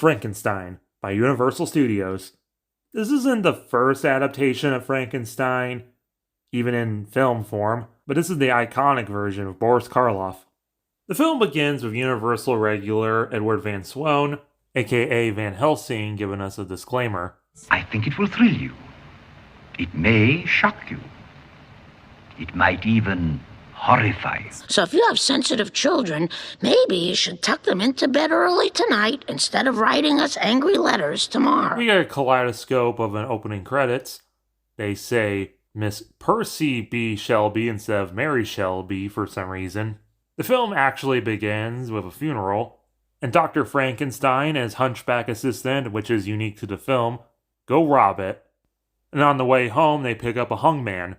Frankenstein by Universal Studios. This isn't the first adaptation of Frankenstein, even in film form, but this is the iconic version of Boris Karloff. The film begins with Universal regular Edward Van Sloan, aka Van Helsing, giving us a disclaimer. I think it will thrill you. It may shock you. It might even horrify you. So if you have sensitive children, maybe you should tuck them into bed early tonight instead of writing us angry letters tomorrow. We get a kaleidoscope of an opening credits. They say Miss Percy B. Shelby instead of Mary Shelby for some reason. The film actually begins with a funeral, and Dr. Frankenstein and his hunchback assistant, which is unique to the film, go rob it. And on the way home, they pick up a hung man,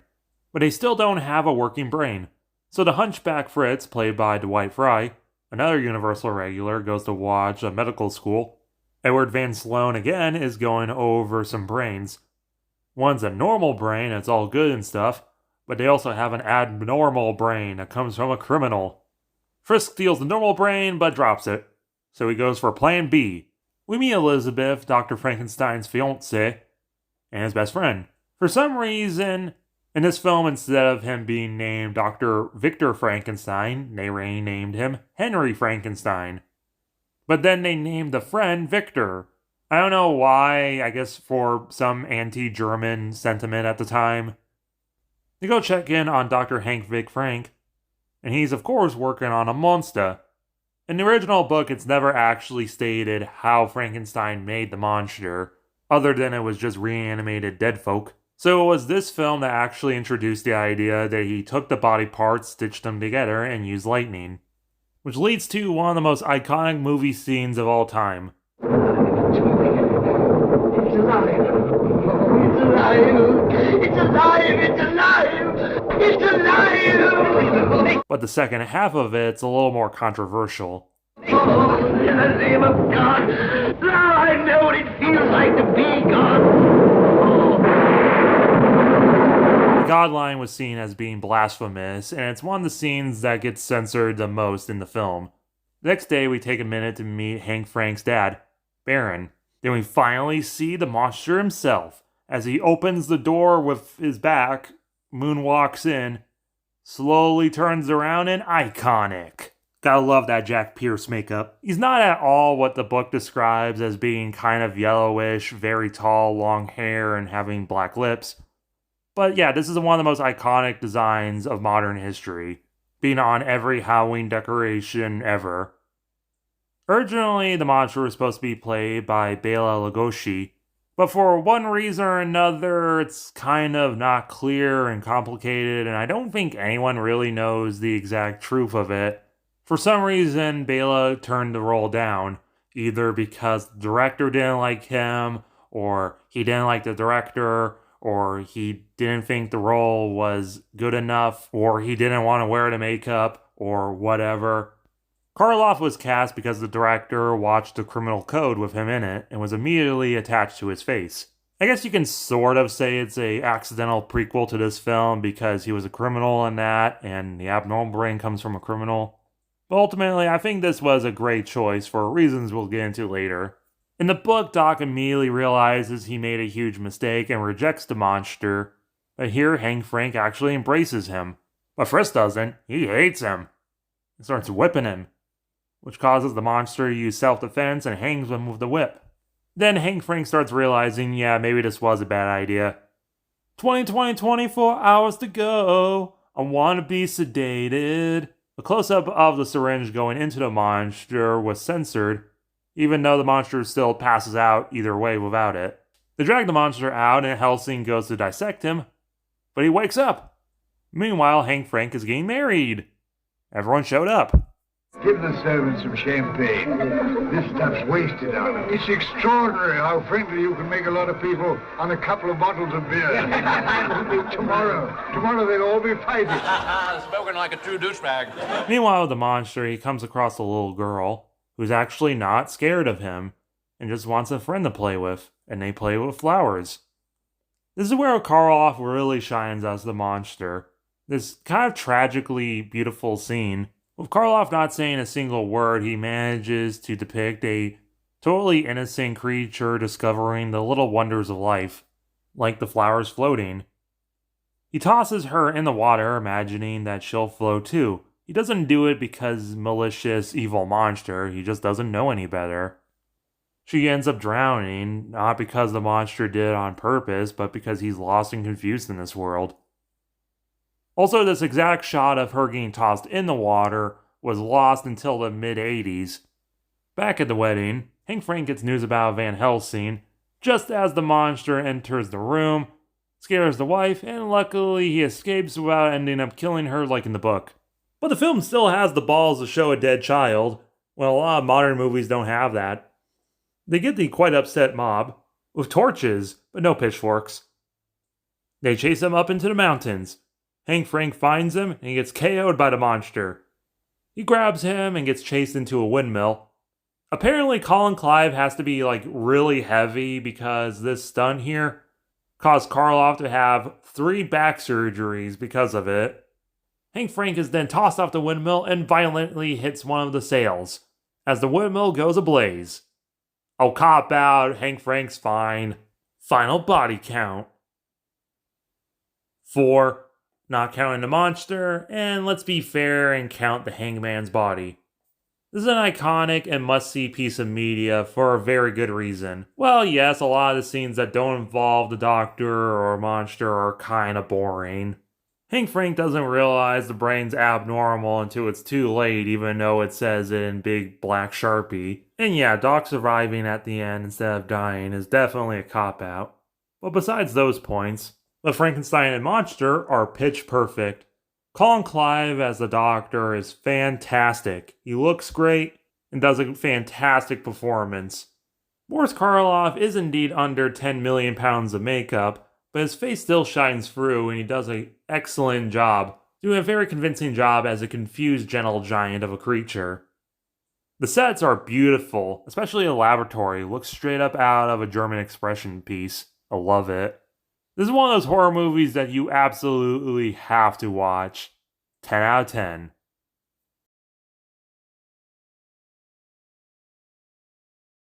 but they still don't have a working brain. So the hunchback Fritz, played by Dwight Fry, another Universal regular, goes to watch a medical school. Edward Van Sloan again is going over some brains. One's a normal brain, it's all good and stuff, but they also have an abnormal brain that comes from a criminal. Frisk steals the normal brain, but drops it. So he goes for plan B. We meet Elizabeth, Dr. Frankenstein's fiancée, and his best friend. For some reason, in this film, instead of him being named Dr. Victor Frankenstein, they renamed him Henry Frankenstein. But then they named the friend Victor. I don't know why, I guess for some anti-German sentiment at the time. They go check in on Dr. Hank Vic Frank, and he's of course working on a monster. In the original book, it's never actually stated how Frankenstein made the monster, other than it was just reanimated dead folk. So it was this film that actually introduced the idea that he took the body parts, stitched them together, and used lightning. Which leads to one of the most iconic movie scenes of all time. It's alive! It's alive! It's alive! It's alive! It's alive! But the second half of it's a little more controversial. Oh, in the name of God! Now I know what it feels like to be God! The God line was seen as being blasphemous, and it's one of the scenes that gets censored the most in the film. The next day, we take a minute to meet Hank Frank's dad, Baron. Then we finally see the monster himself. As he opens the door with his back, moonwalks in, slowly turns around, and iconic. Gotta love that Jack Pierce makeup. He's not at all what the book describes as being kind of yellowish, very tall, long hair, and having black lips. But yeah, this is one of the most iconic designs of modern history, being on every Halloween decoration ever. Originally, the monster was supposed to be played by Bela Lugosi, but for one reason or another, it's kind of not clear and complicated, and I don't think anyone really knows the exact truth of it. For some reason, Bela turned the role down, either because the director didn't like him, or he didn't like the director, or he didn't think the role was good enough, or he didn't want to wear the makeup, or whatever. Karloff was cast because the director watched The Criminal Code with him in it and was immediately attached to his face. I guess you can sort of say it's a accidental prequel to this film because he was a criminal in that, and the abnormal brain comes from a criminal. But ultimately, I think this was a great choice for reasons we'll get into later. In the book, Doc immediately realizes he made a huge mistake and rejects the monster, but here Hank Frank actually embraces him. But Frisk doesn't. He hates him and starts whipping him, which causes the monster to use self-defense and hangs him with the whip. Then Hank Frank starts realizing, yeah, maybe this was a bad idea. 24 hours to go. I want to be sedated. A close-up of the syringe going into the monster was censored, even though the monster still passes out either way without it. They drag the monster out and Helsing goes to dissect him, but he wakes up. Meanwhile, Hank Frank is getting married. Everyone showed up. Give the servants some champagne. This stuff's wasted on them. It's extraordinary how friendly you can make a lot of people on a couple of bottles of beer. Tomorrow they'll all be fighting. Spoken like a true douchebag. Meanwhile, the monster, he comes across a little girl who's actually not scared of him and just wants a friend to play with, and they play with flowers. This is where Karloff really shines as the monster. This kind of tragically beautiful scene. With Karloff not saying a single word, he manages to depict a Totally innocent creature discovering the little wonders of life, like the flowers floating. He tosses her in the water, imagining that she'll float too. He doesn't do it because malicious, evil monster, he just doesn't know any better. She ends up drowning, not because the monster did it on purpose, but because he's lost and confused in this world. Also, this exact shot of her getting tossed in the water was lost until the mid-80s. Back at the wedding, Hank Frank gets news about Van Helsing just as the monster enters the room, scares the wife, and luckily he escapes without ending up killing her like in the book. But the film still has the balls to show a dead child. Well, a lot of modern movies don't have that. They get the quite upset mob, with torches, but no pitchforks. They chase him up into the mountains. Hank Frank finds him, and he gets KO'd by the monster. He grabs him and gets chased into a windmill. Apparently, Colin Clive has to be, really heavy because this stunt here caused Karloff to have 3 back surgeries because of it. Hank Frank is then tossed off the windmill and violently hits one of the sails, as the windmill goes ablaze. Oh, cop out, Hank Frank's fine. Final body count. 4, not counting the monster, and let's be fair and count the hangman's body. This is an iconic and must-see piece of media for a very good reason. Well, yes, a lot of the scenes that don't involve the doctor or monster are kinda boring. Hank Frank doesn't realize the brain's abnormal until it's too late, even though it says it in big black Sharpie. And yeah, Doc surviving at the end instead of dying is definitely a cop-out. But besides those points, the Frankenstein and monster are pitch perfect. Colin Clive as the Doctor is fantastic. He looks great and does a fantastic performance. Boris Karloff is indeed under 10 million pounds of makeup, but his face still shines through and he does an excellent job, doing a very convincing job as a confused gentle giant of a creature. The sets are beautiful, especially the laboratory. Looks straight up out of a German expression piece. I love it. This is one of those horror movies that you absolutely have to watch. 10 out of 10.